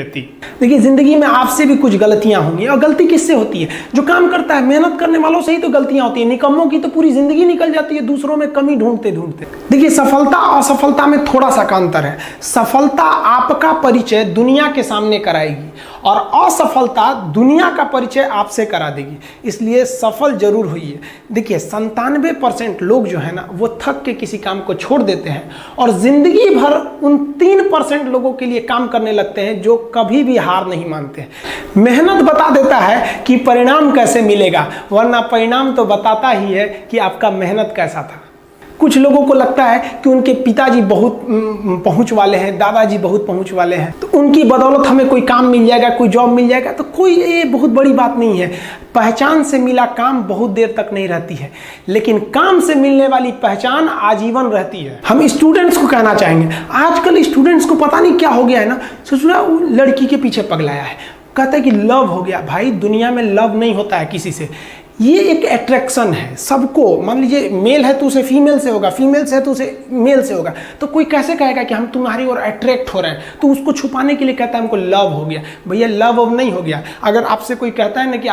देखिए, जिंदगी में आपसे भी कुछ गलतियां होंगी, और गलती किससे होती है? जो काम करता है, मेहनत करने वालों से ही तो गलतियां होती है। निकम्मों की तो पूरी जिंदगी निकल जाती है दूसरों में कमी ढूंढते ढूंढते। देखिए, सफलता और असफलता में थोड़ा सा अंतर है। सफलता आपका परिचय दुनिया के सामने कराएगी और असफलता दुनिया का परिचय आपसे करा देगी। इसलिए सफल जरूर होइए। देखिए, 97% लोग जो है ना, वो थक के किसी काम को छोड़ देते हैं और जिंदगी भर उन 3% लोगों के लिए काम करने लगते हैं जो कभी भी हार नहीं मानते। मेहनत बता देता है कि परिणाम कैसे मिलेगा, वरना परिणाम तो बताता ही है कि आपका मेहनत कैसा था। कुछ लोगों को लगता है कि उनके पिताजी बहुत पहुंच वाले हैं, दादाजी बहुत पहुंच वाले हैं, तो उनकी बदौलत हमें कोई काम मिल जाएगा, कोई जॉब मिल जाएगा। तो कोई ये बहुत बड़ी बात नहीं है। पहचान से मिला काम बहुत देर तक नहीं रहती है, लेकिन काम से मिलने वाली पहचान आजीवन रहती है। हम स्टूडेंट्स को कहना चाहेंगे, आजकल स्टूडेंट्स को पता नहीं क्या हो गया है ना, सोचना लड़की के पीछे पगलाया है, कहता है कि लव हो गया। भाई, दुनिया में लव नहीं होता है किसी से। ये एक अट्रैक्शन है सबको। मान लीजिए मेल है तो उसे फीमेल से होगा, फीमेल से है तो उसे मेल से होगा। तो कोई कैसे कहेगा कि हम तुम्हारी ओर अट्रैक्ट हो रहे हैं? तो उसको छुपाने के लिए कहता है हमको लव हो गया। भैया, लव अब नहीं हो गया। अगर आपसे कोई कहता है ना कि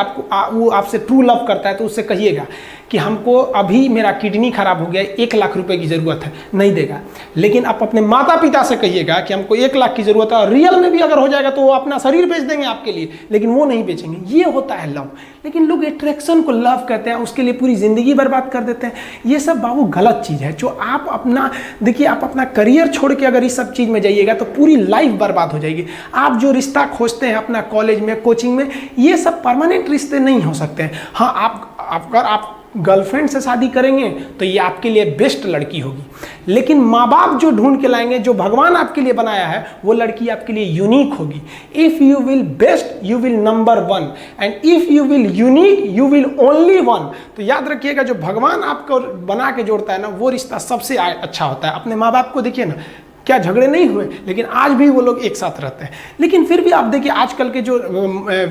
वो आपसे ट्रू लव करता है, तो उससे कहिएगा कि हमको अभी मेरा किडनी खराब हो गया, 1 लाख रुपए की ज़रूरत है, नहीं देगा। लेकिन आप अपने माता पिता से कहिएगा कि हमको 1 लाख की ज़रूरत है, और रियल में भी अगर हो जाएगा तो वो अपना शरीर बेच देंगे आपके लिए, लेकिन वो नहीं बेचेंगे। ये होता है लव। लेकिन लोग अट्रैक्शन को लव कहते हैं, उसके लिए पूरी ज़िंदगी बर्बाद कर देते हैं। ये सब बाबू गलत चीज़ है। जो आप अपना देखिए, आप अपना करियर छोड़ के अगर इस सब चीज़ में जाइएगा तो पूरी लाइफ बर्बाद हो जाएगी। आप जो रिश्ता खोजते हैं अपना कॉलेज में, कोचिंग में, ये सब परमानेंट रिश्ते नहीं हो सकते हैं। हाँ, अगर आप गर्लफ्रेंड से शादी करेंगे तो ये आपके लिए बेस्ट लड़की होगी, लेकिन माँ बाप जो ढूंढ के लाएंगे, जो भगवान आपके लिए बनाया है, वो लड़की आपके लिए यूनिक होगी। If you will best you will number 1, and if you will unique you will only 1। तो याद रखिएगा, जो भगवान आपको बना के जोड़ता है ना, वो रिश्ता सबसे अच्छा होता है। अपने माँ बाप को देखिए ना, क्या झगड़े नहीं हुए, लेकिन आज भी वो लोग एक साथ रहते हैं। लेकिन फिर भी आप देखिए, आजकल के जो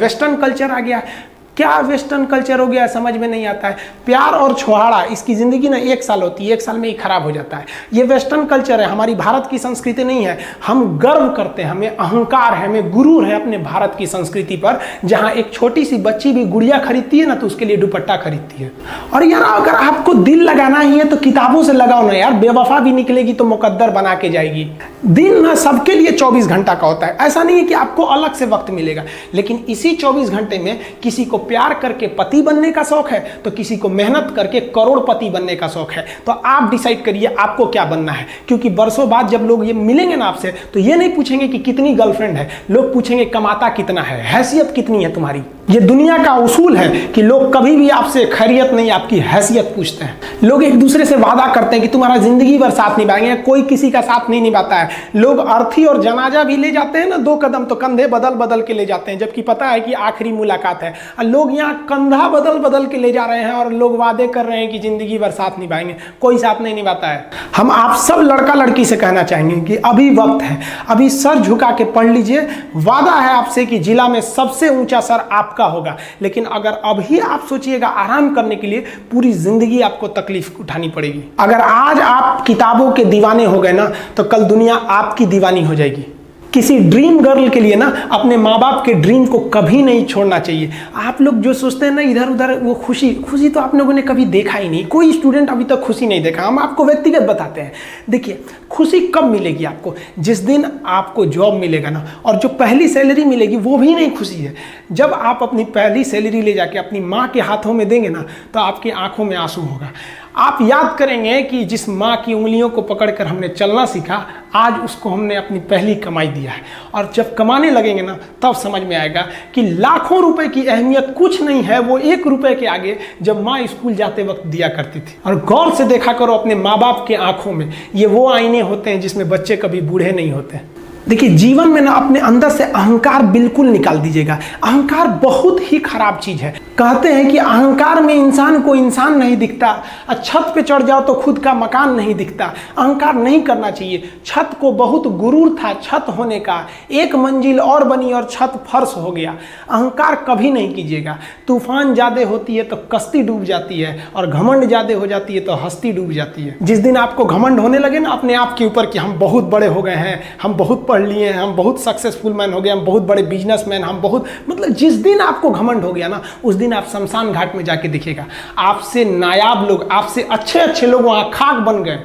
वेस्टर्न कल्चर आ गया है, क्या वेस्टर्न कल्चर हो गया, समझ में नहीं आता है। प्यार और छुहाड़ा, इसकी ज़िंदगी ना 1 साल होती है, 1 साल में ही खराब हो जाता है। ये वेस्टर्न कल्चर है, हमारी भारत की संस्कृति नहीं है। हम गर्व करते हैं, हमें अहंकार है, हमें गुरूर है अपने भारत की संस्कृति पर। जहाँ एक छोटी सी बच्ची भी गुड़िया खरीदती है ना, तो उसके लिए दुपट्टा खरीदती है। और यार, अगर आपको दिल लगाना ही है तो किताबों से लगाओ ना यार। बेवफा भी निकलेगी तो मुकद्दर बना के जाएगी। दिन ना सबके लिए 24 घंटा का होता है। ऐसा नहीं है कि आपको अलग से वक्त मिलेगा, लेकिन इसी 24 घंटे में किसी को प्यार करके पति बनने का शौक है, तो किसी को मेहनत करके करोड़पति बनने का शौक है। तो आप डिसाइड करिए आपको क्या बनना है। क्योंकि बरसों बाद जब लोग ये मिलेंगे ना आपसे, तो ये नहीं पूछेंगे कि कितनी गर्लफ्रेंड है, लोग पूछेंगे कमाता कितना है, हैसियत कितनी है तुम्हारी। ये दुनिया का उसूल है कि लोग कभी भी आपसे खैरियत नहीं, आपकी हैसियत पूछते हैं। लोग एक दूसरे से वादा करते हैं कि तुम्हारा जिंदगी भर साथ निभाएंगे। कोई किसी का साथ नहीं निभाता है। लोग अर्थी और जनाजा भी ले जाते हैं ना 2 कदम, तो कंधे बदल बदल के ले जाते हैं, जबकि पता है कि आखिरी मुलाकात है। और लोग यहाँ कंधा बदल बदल के ले जा रहे हैं और लोग वादे कर रहे हैं कि जिंदगी भर साथ निभाएंगे। कोई साथ नहीं निभाता है। हम आप सब लड़का लड़की से कहना चाहेंगे कि अभी वक्त है, अभी सर झुका के पढ़ लीजिए। वादा है आपसे कि जिला में सबसे ऊंचा सर आपका होगा। लेकिन अगर अभी आप सोचिएगा आराम करने के लिए, पूरी जिंदगी आपको तकलीफ उठानी पड़ेगी। अगर आज आप किताबों के दीवाने हो गए ना, तो कल दुनिया आपकी दीवानी हो जाएगी। किसी ड्रीम गर्ल के लिए ना अपने माँ बाप के ड्रीम को कभी नहीं छोड़ना चाहिए। आप लोग जो सोचते हैं ना इधर उधर, वो खुशी तो आप लोगों ने कभी देखा ही नहीं। कोई स्टूडेंट अभी तक खुशी नहीं देखा। हम आपको व्यक्तिगत बताते हैं। देखिए, खुशी कब मिलेगी आपको? जिस दिन आपको जॉब मिलेगा ना, और जो पहली सैलरी मिलेगी वो भी नहीं खुशी है। जब आप अपनी पहली सैलरी ले जाके अपनी माँ के हाथों में देंगे ना, तो आपकी आंखों में आंसू होगा। आप याद करेंगे कि जिस माँ की उंगलियों को पकड़कर हमने चलना सीखा, आज उसको हमने अपनी पहली कमाई दिया है। और जब कमाने लगेंगे ना, तब समझ में आएगा कि लाखों रुपए की अहमियत कुछ नहीं है, वो 1 रुपए के आगे जब माँ स्कूल जाते वक्त दिया करती थी। और गौर से देखा करो अपने माँ बाप के आंखों में, ये वो आईने होते हैं जिसमें बच्चे कभी बूढ़े नहीं होते। देखिए, जीवन में ना अपने अंदर से अहंकार बिल्कुल निकाल दीजिएगा। अहंकार बहुत ही खराब चीज है। कहते हैं कि अहंकार में इंसान को इंसान नहीं दिखता, और छत पे चढ़ जाओ तो खुद का मकान नहीं दिखता। अहंकार नहीं करना चाहिए। छत को बहुत गुरूर था छत होने का, 1 मंजिल और बनी और छत फर्श हो गया। अहंकार कभी नहीं कीजिएगा। तूफान ज्यादा होती है तो कश्ती डूब जाती है, और घमंड ज्यादा हो जाती है तो हस्ती डूब जाती है। जिस दिन आपको घमंड होने लगे ना अपने आप के ऊपर कि हम बहुत बड़े हो गए हैं, हम बहुत पढ़ लिए हैं, हम बहुत सक्सेसफुल मैन हो गए, हम बहुत बड़े बिजनेसमैन, हम बहुत, मतलब जिस दिन आपको घमंड हो गया ना, उस दिन आप शमशान घाट में जाके देखिएगा, आपसे नायाब लोग, आपसे अच्छे अच्छे लोग वहाँ खाक बन गए।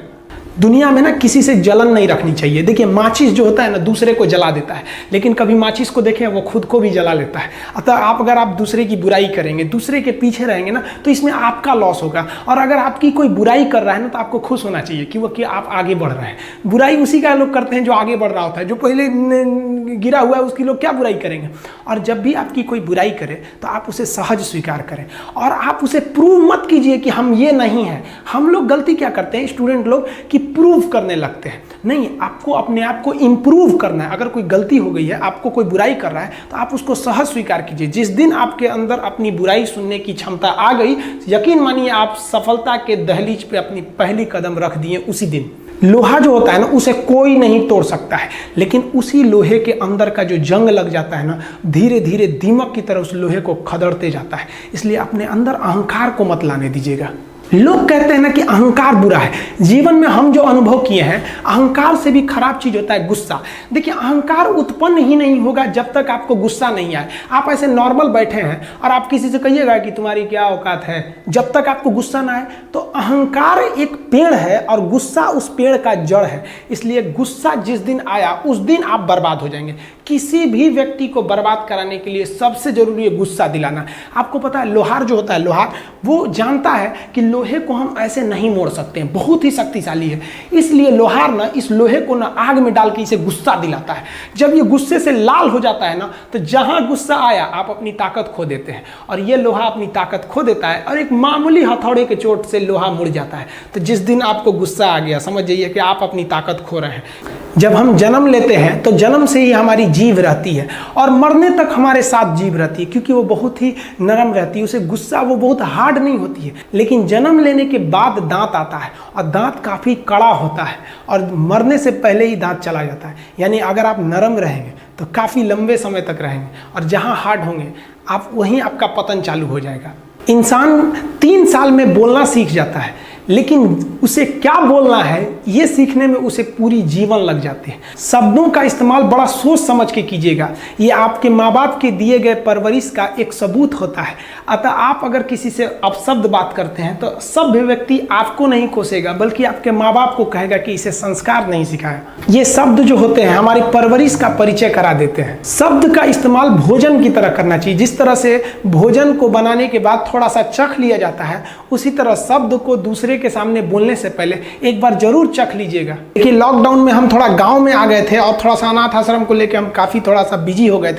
दुनिया में ना किसी से जलन नहीं रखनी चाहिए। देखिए माचिस जो होता है ना दूसरे को जला देता है, लेकिन कभी माचिस को देखें वो खुद को भी जला लेता है। अतः अगर आप दूसरे की बुराई करेंगे, दूसरे के पीछे रहेंगे ना, तो इसमें आपका लॉस होगा। और अगर आपकी कोई बुराई कर रहा है ना, तो आपको खुश होना चाहिए कि आप आगे बढ़ रहे हैं। बुराई उसी का लोग करते हैं जो आगे बढ़ रहा होता है, जो पहले गिरा हुआ है उसकी लोग क्या बुराई करेंगे। और जब भी आपकी कोई बुराई करे तो आप उसे सहज स्वीकार करें, और आप उसे प्रूव मत कीजिए कि हम ये नहीं हैं। हम लोग गलती क्या करते हैं स्टूडेंट लोग, कि प्रूव करने लगते हैं। नहीं, आपको अपने आप को इंप्रूव करना है। अगर कोई गलती हो गई है, आपको कोई बुराई कर रहा है, तो आप उसको सहज स्वीकार कीजिए। जिस दिन आपके अंदर अपनी बुराई सुनने की क्षमता आ गई, यकीन मानिए आप सफलता के दहलीज पे अपनी पहली कदम रख दिए उसी दिन। लोहा जो होता है ना, उसे कोई नहीं तोड़ सकता है, लेकिन उसी लोहे के अंदर का जो जंग लग जाता है ना, धीरे धीरे दीमक की तरह उस लोहे को खदड़ते जाता है। इसलिए अपने अंदर अहंकार को मत लाने दीजिएगा। लोग कहते हैं ना कि अहंकार बुरा है। जीवन में हम जो अनुभव किए हैं, अहंकार से भी खराब चीज होता है गुस्सा। देखिए अहंकार उत्पन्न ही नहीं होगा जब तक आपको गुस्सा नहीं आए। आप ऐसे नॉर्मल बैठे हैं और आप किसी से कहिएगा कि तुम्हारी क्या औकात है, जब तक आपको गुस्सा ना आए। तो अहंकार एक पेड़ है और गुस्सा उस पेड़ का जड़ है। इसलिए गुस्सा जिस दिन आया उस दिन आप बर्बाद हो जाएंगे। किसी भी व्यक्ति को बर्बाद कराने के लिए सबसे जरूरी है गुस्सा दिलाना। आपको पता है लोहार जो होता है, लोहार वो जानता है कि लोहे को हम ऐसे नहीं मोड़ सकते हैं, बहुत ही शक्तिशाली है। इसलिए लोहार ना इस लोहे को ना आग में डाल के इसे गुस्सा दिलाता है। जब ये गुस्से से लाल हो जाता है ना, तो जहां गुस्सा आया आप अपनी ताकत खो देते हैं। और ये लोहा अपनी ताकत खो देता है और एक मामूली हथौड़े के चोट से लोहा मुड़ जाता है। तो जिस दिन आपको गुस्सा आ गया, समझ जाइए कि आप अपनी ताकत खो रहे हैं। जब हम जन्म लेते हैं तो जन्म से ही हमारी जीभ रहती है और मरने तक हमारे साथ जीभ रहती है, क्योंकि वो बहुत ही नरम रहती है। उसे गुस्सा वो बहुत हार्ड नहीं होती है। लेकिन जन्म लेने के बाद दांत आता है और दांत काफ़ी कड़ा होता है और मरने से पहले ही दांत चला जाता है। यानी अगर आप नरम रहेंगे तो काफ़ी लंबे समय तक रहेंगे, और जहाँ हार्ड होंगे आप वहीं आपका पतन चालू हो जाएगा। इंसान 3 साल में बोलना सीख जाता है, लेकिन उसे क्या बोलना है ये सीखने में उसे पूरी जीवन लग जाती है। शब्दों का इस्तेमाल बड़ा सोच समझ के कीजिएगा। ये आपके माँ बाप के दिए गए परवरिश का एक सबूत होता है। अतः आप अगर किसी से अपशब्द बात करते हैं तो सभ्य व्यक्ति आपको नहीं कोसेगा, बल्कि आपके माँ बाप को कहेगा कि इसे संस्कार नहीं सिखाया। ये शब्द जो होते हैं हमारी परवरिश का परिचय करा देते हैं। शब्द का इस्तेमाल भोजन की तरह करना चाहिए। जिस तरह से भोजन को बनाने के बाद थोड़ा सा चख लिया जाता है, उसी तरह शब्द को दूसरे के सामने बोलने से पहले एक बार जरूर चख लीजिएगा। देखिए लॉकडाउन में हम थोड़ा गांव में आ गए थे और थोड़ा सा अनाथ आश्रम को लेकर हम काफी थोड़ा सा बिजी हो गए थे।